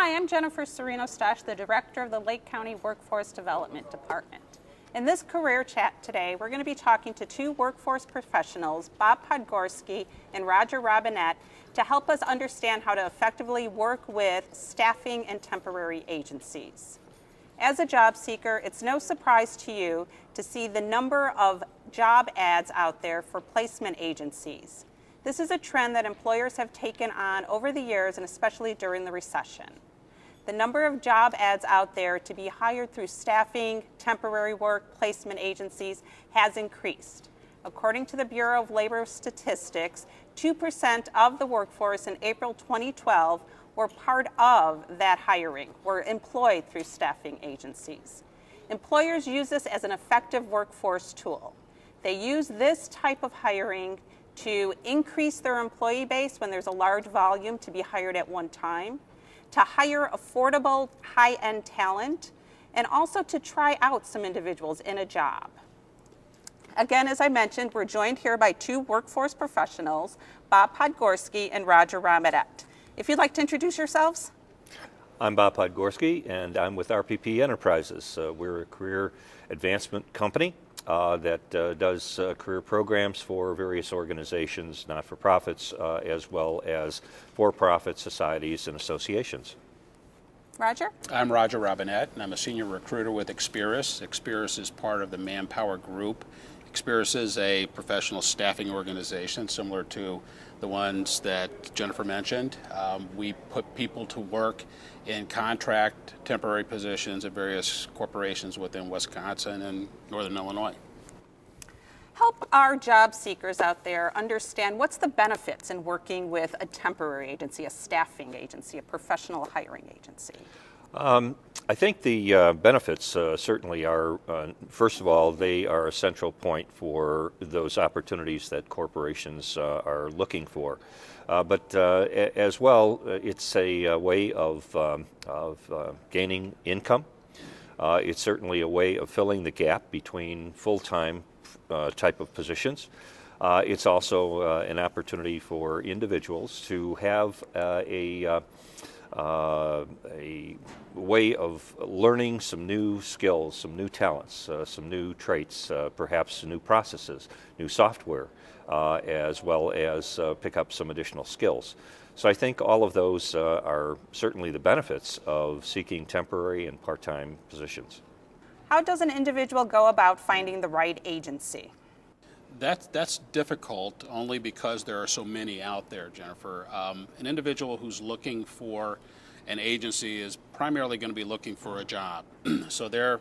Hi, I'm Jennifer Serino Stasch, the Director of the Lake County Workforce Development Department. In this career chat today, we're going to be talking to two workforce professionals, Bob Podgorski and Roger Robinette, to help us understand how to effectively work with staffing and temporary agencies. As a job seeker, it's no surprise to you to see the number of job ads out there for placement agencies. This is a trend that employers have taken on over the years, and especially during the recession. The number of job ads out there to be hired through staffing, temporary work, placement agencies has increased. According to the Bureau of Labor Statistics, 2% of the workforce in April 2012 were part of that hiring, were employed through staffing agencies. Employers use this as an effective workforce tool. They use this type of hiring to increase their employee base when there's a large volume to be hired at one time, to hire affordable high-end talent, and also to try out some individuals in a job. Again, as I mentioned, we're joined here by two workforce professionals, Bob Podgorski and Roger Robinette. If you'd like to introduce yourselves. I'm Bob Podgorski, and I'm with R.P.P. Enterprises. We're a career advancement company that does career programs for various organizations, not-for-profits, as well as for-profit societies and associations. Roger? I'm Roger Robinette, and I'm a senior recruiter with Experis. Experis is part of the Manpower Group. Experis is a professional staffing organization similar to the ones that Jennifer mentioned. We put people to work in contract, temporary positions at various corporations within Wisconsin and Northern Illinois. Help our job seekers out there understand what's the benefits in working with a temporary agency, a staffing agency, a professional hiring agency. I think the benefits certainly are, first of all, they are a central point for those opportunities that corporations are looking for. But as well, it's a way of gaining income. It's certainly a way of filling the gap between full-time type of positions. It's also an opportunity for individuals to have a way of learning some new skills, some new talents, some new traits, perhaps new processes, new software, as well as pick up some additional skills. So I think all of those are certainly the benefits of seeking temporary and part-time positions. How does an individual go about finding the right agency? That's difficult only because there are so many out there, Jennifer. An individual who's looking for an agency is primarily going to be looking for a job. So they're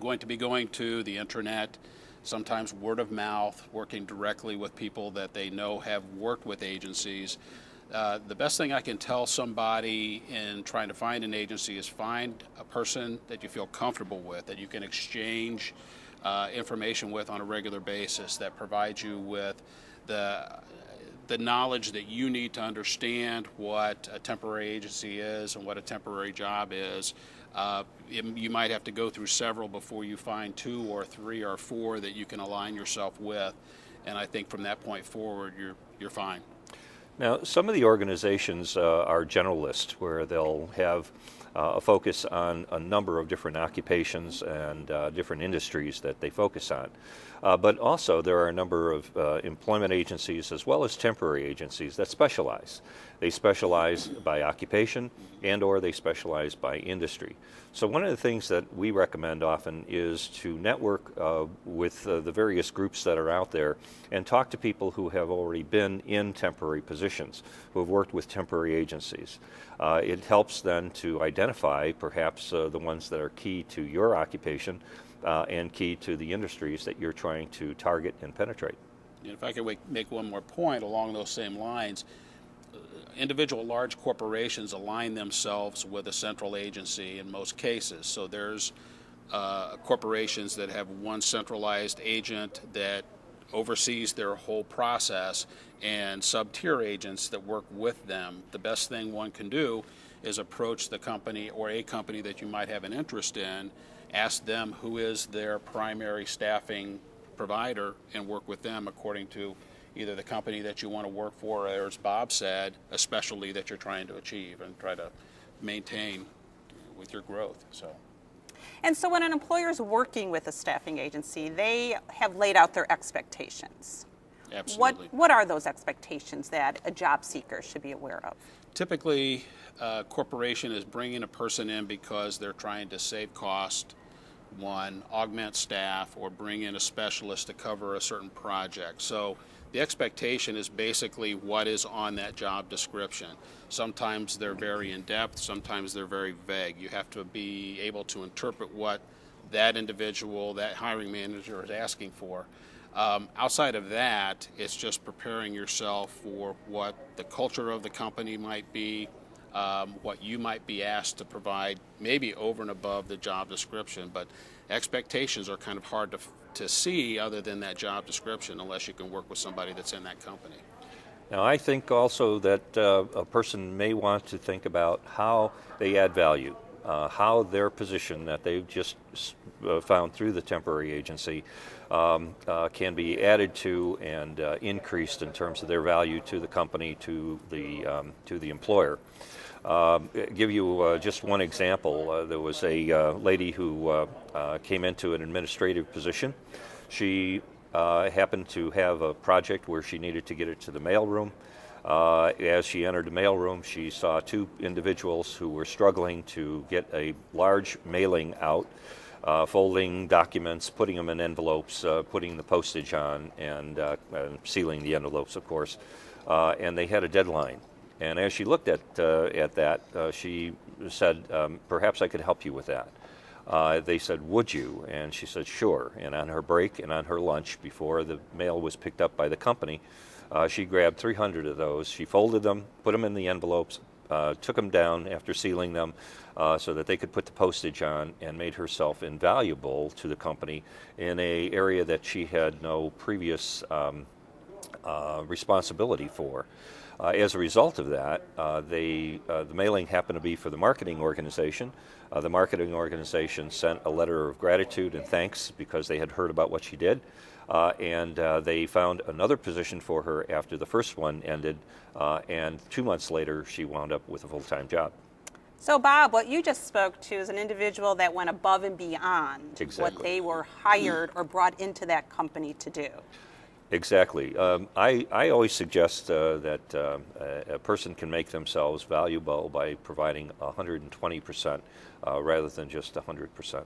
going to be going to the internet, sometimes word of mouth, working directly with people that they know have worked with agencies. The best thing I can tell somebody in trying to find an agency is find a person that you feel comfortable with, that you can exchange information with on a regular basis, that provides you with the knowledge that you need to understand what a temporary agency is and what a temporary job is. You might have to go through several before you find 2 or 3 or 4 that you can align yourself with, and I think from that point forward you're fine. Now, some of the organizations are generalist, where they'll have a focus on a number of different occupations and different industries that they focus on. But also there are a number of employment agencies as well as temporary agencies that specialize. They specialize by occupation and or they specialize by industry. So one of the things that we recommend often is to network with the various groups that are out there and talk to people who have already been in temporary positions, who have worked with temporary agencies. It helps then to identify perhaps the ones that are key to your occupation and key to the industries that you're trying to target and penetrate. And if I could make one more point along those same lines, individual large corporations align themselves with a central agency in most cases. So there's corporations that have one centralized agent that oversees their whole process and sub-tier agents that work with them. The best thing one can do is approach the company or a company that you might have an interest in, ask them who is their primary staffing provider, and work with them according to either the company that you want to work for, or as Bob said, a specialty that you're trying to achieve, and try to maintain with your growth. And so when an employer is working with a staffing agency, they have laid out their expectations. Absolutely. What are those expectations that a job seeker should be aware of? Typically, a corporation is bringing a person in because they're trying to save cost, augment staff, or bring in a specialist to cover a certain project. So the expectation is basically what is on that job description. Sometimes they're very in-depth, sometimes they're very vague. You have to be able to interpret what that individual, that hiring manager is asking for. Outside of that, it's just preparing yourself for what the culture of the company might be, what you might be asked to provide, maybe over and above the job description. But expectations are kind of hard to see other than that job description unless you can work with somebody that's in that company. Now, I think also that a person may want to think about how they add value, how their position that they've just found through the temporary agency can be added to and increased in terms of their value to the company, to the employer. Give you just one example. There was a lady who came into an administrative position. She happened to have a project where she needed to get it to the mailroom. As she entered the mailroom, she saw two individuals who were struggling to get a large mailing out, folding documents, putting them in envelopes, putting the postage on, and sealing the envelopes, of course. And they had a deadline. And as she looked at that, she said, perhaps I could help you with that. They said, would you? And she said, sure. And on her break and on her lunch, before the mail was picked up by the company, she grabbed 300 of those. She folded them, put them in the envelopes, took them down after sealing them so that they could put the postage on, and made herself invaluable to the company in an area that she had no previous responsibility for. As a result of that, the mailing happened to be for the marketing organization. The marketing organization sent a letter of gratitude and thanks because they had heard about what she did. And they found another position for her after the first one ended. And 2 months later, she wound up with a full-time job. So, Bob, what you just spoke to is an individual that went above and beyond Exactly. what they were hired or brought into that company to do. Exactly. I always suggest that a person can make themselves valuable by providing 120% rather than just 100%.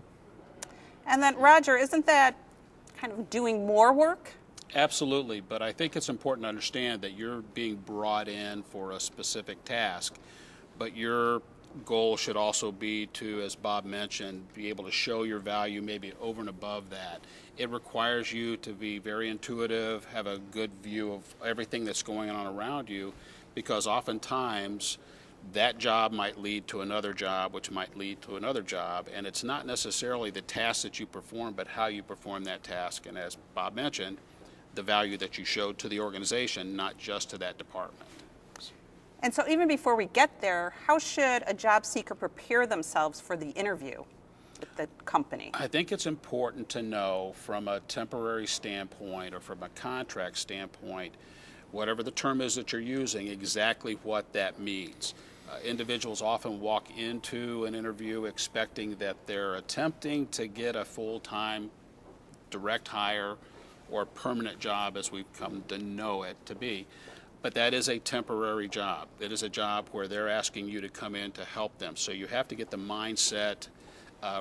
And then, Roger, isn't that kind of doing more work? Absolutely, but I think it's important to understand that you're being brought in for a specific task, but your goal should also be to, as Bob mentioned, be able to show your value maybe over and above that. It requires you to be very intuitive, have a good view of everything that's going on around you, because oftentimes that job might lead to another job, which might lead to another job, and it's not necessarily the task that you perform, but how you perform that task, and as Bob mentioned, the value that you showed to the organization, not just to that department. And so even before we get there, how should a job seeker prepare themselves for the interview with the company? I think it's important to know from a temporary standpoint or from a contract standpoint, whatever the term is that you're using, exactly what that means. Individuals often walk into an interview expecting that they're attempting to get a full-time direct hire or permanent job as we've come to know it to be. But that is a temporary job. It is a job where they're asking you to come in to help them. So you have to get the mindset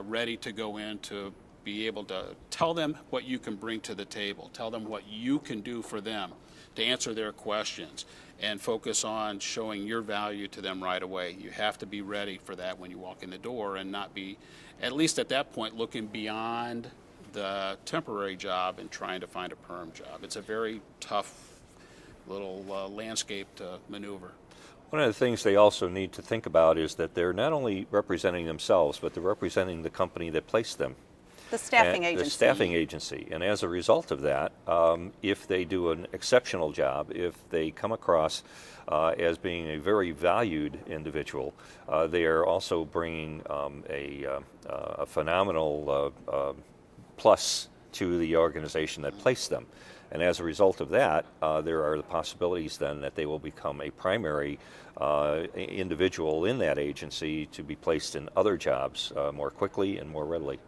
ready to go in to be able to tell them what you can bring to the table, tell them what you can do for them, to answer their questions, and focus on showing your value to them right away. You have to be ready for that when you walk in the door and not be, at least at that point, looking beyond the temporary job and trying to find a perm job. It's a very tough little landscape to maneuver. One of the things they also need to think about is that they're not only representing themselves, but they're representing the company that placed them. The staffing agency. The staffing agency. And as a result of that, if they do an exceptional job, if they come across as being a very valued individual, they are also bringing a phenomenal plus to the organization that placed them. And as a result of that, there are the possibilities then that they will become a primary individual in that agency to be placed in other jobs more quickly and more readily.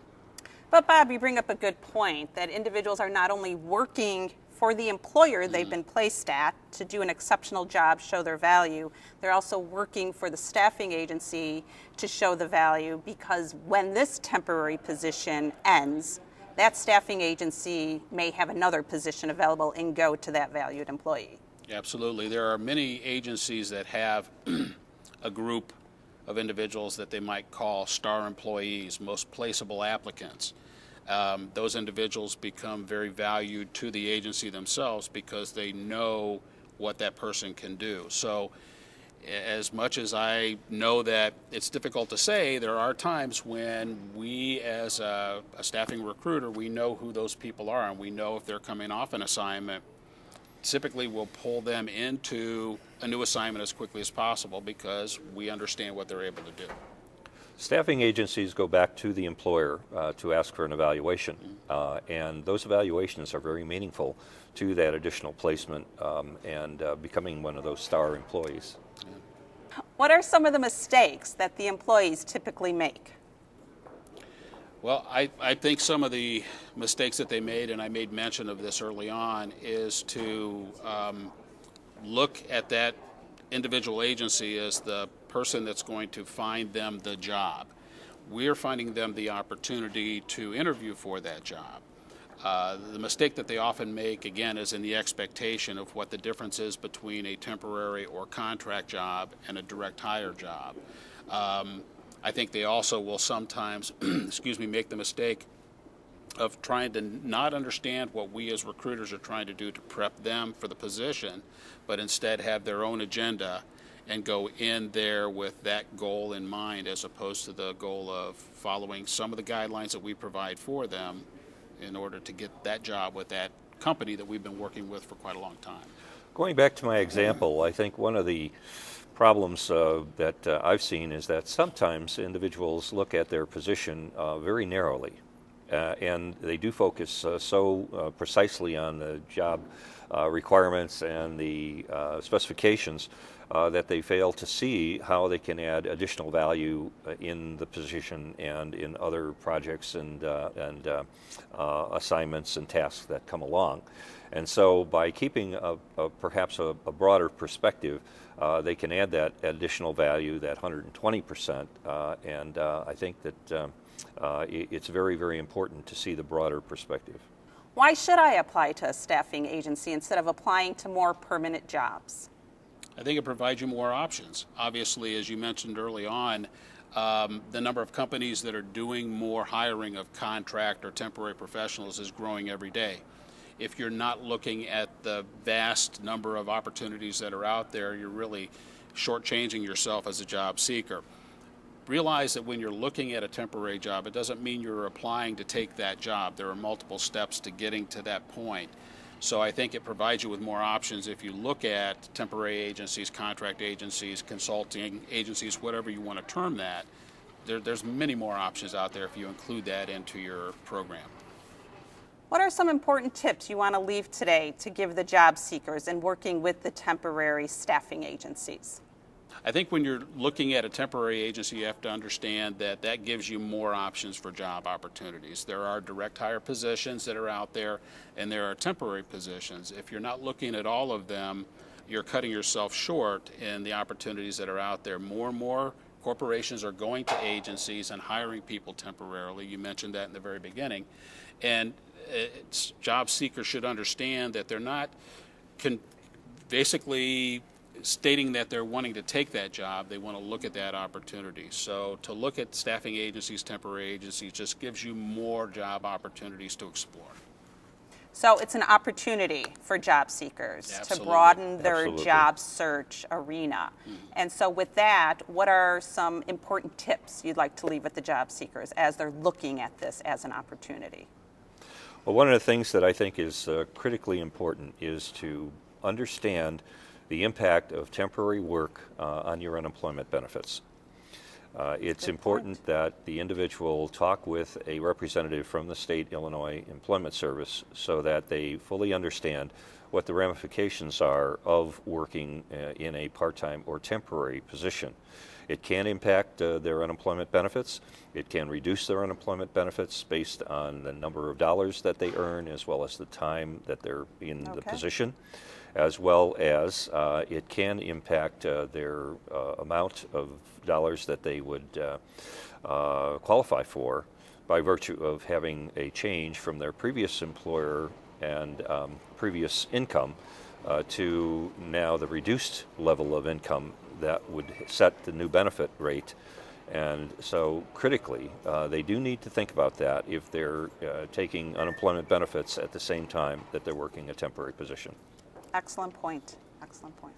But Bob, you bring up a good point that individuals are not only working for the employer they've been placed at to do an exceptional job, show their value, they're also working for the staffing agency to show the value, because when this temporary position ends, that staffing agency may have another position available and go to that valued employee. Absolutely. There are many agencies that have a group of individuals that they might call star employees, most placeable applicants. Those individuals become very valued to the agency themselves because they know what that person can do. So as much as I know that it's difficult to say, there are times when we as a staffing recruiter, we know who those people are, and we know if they're coming off an assignment. Typically we'll pull them into a new assignment as quickly as possible because we understand what they're able to do. Staffing agencies go back to the employer to ask for an evaluation, and those evaluations are very meaningful to that additional placement and becoming one of those star employees. What are some of the mistakes that the employees typically make? Well, I think some of the mistakes that they made, and I made mention of this early on, is to look at that individual agency as the person that's going to find them the job. We're finding them the opportunity to interview for that job. The mistake that they often make, again, is in the expectation of what the difference is between a temporary or contract job and a direct hire job. I think they also will sometimes, make the mistake of trying to not understand what we as recruiters are trying to do to prep them for the position, but instead have their own agenda and go in there with that goal in mind, as opposed to the goal of following some of the guidelines that we provide for them in order to get that job with that company that we've been working with for quite a long time. Going back to my example, I think one of the problems that I've seen is that sometimes individuals look at their position very narrowly, and they do focus so precisely on the job requirements and the specifications that they fail to see how they can add additional value in the position and in other projects and assignments and tasks that come along. And so by keeping perhaps a broader perspective, they can add that additional value, that 120%, and I think that it's very, very important to see the broader perspective. Why should I apply to a staffing agency instead of applying to more permanent jobs? I think it provides you more options. Obviously, as you mentioned early on, the number of companies that are doing more hiring of contract or temporary professionals is growing every day. If you're not looking at the vast number of opportunities that are out there, you're really shortchanging yourself as a job seeker. Realize that when you're looking at a temporary job, it doesn't mean you're applying to take that job. There are multiple steps to getting to that point. So I think it provides you with more options if you look at temporary agencies, contract agencies, consulting agencies, whatever you want to term that. There's many more options out there if you include that into your program. What are some important tips you want to leave today to give the job seekers in working with the temporary staffing agencies? I think when you're looking at a temporary agency, you have to understand that that gives you more options for job opportunities. There are direct hire positions that are out there, and there are temporary positions. If you're not looking at all of them, you're cutting yourself short in the opportunities that are out there. More and more corporations are going to agencies and hiring people temporarily. You mentioned that in the very beginning. And job seekers should understand that they're not basically stating that they're wanting to take that job. They want to look at that opportunity. So to look at staffing agencies, temporary agencies, just gives you more job opportunities to explore. So it's an opportunity for job seekers Absolutely. to broaden their Absolutely. job search arena. And so with that, what are some important tips you'd like to leave with the job seekers as they're looking at this as an opportunity? Well, one of the things that I think is critically important is to understand the impact of temporary work on your unemployment benefits. It's important that the individual talk with a representative from the state Illinois Employment Service so that they fully understand what the ramifications are of working in a part-time or temporary position. It can impact their unemployment benefits. It can reduce their unemployment benefits based on the number of dollars that they earn as well as the time that they're in the position, as well as it can impact their amount of dollars that they would qualify for by virtue of having a change from their previous employer and previous income to now the reduced level of income that would set the new benefit rate. And so critically, they do need to think about that if they're taking unemployment benefits at the same time that they're working a temporary position. Excellent point. Excellent point.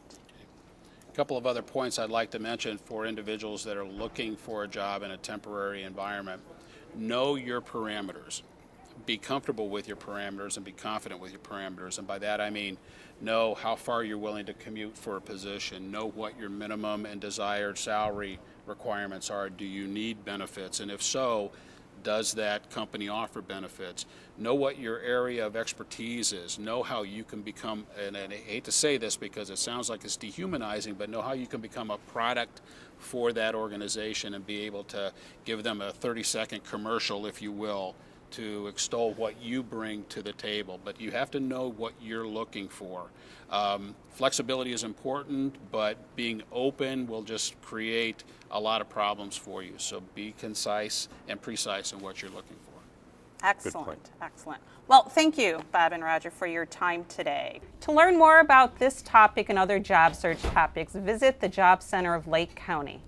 A couple of other points I'd like to mention for individuals that are looking for a job in a temporary environment. Know your parameters. Be comfortable with your parameters and be confident with your parameters. And by that I mean know how far you're willing to commute for a position. Know what your minimum and desired salary requirements are. Do you need benefits? And if so, does that company offer benefits? Know what your area of expertise is. Know how you can become, and I hate to say this because it sounds like it's dehumanizing, but know how you can become a product for that organization and be able to give them a 30-second commercial, if you will, to extol what you bring to the table. But you have to know what you're looking for. Flexibility is important, but being open will just create a lot of problems for you. So be concise and precise in what you're looking for. Excellent, excellent. Well, thank you, Bob and Roger, for your time today. To learn more about this topic and other job search topics, visit the Job Center of Lake County.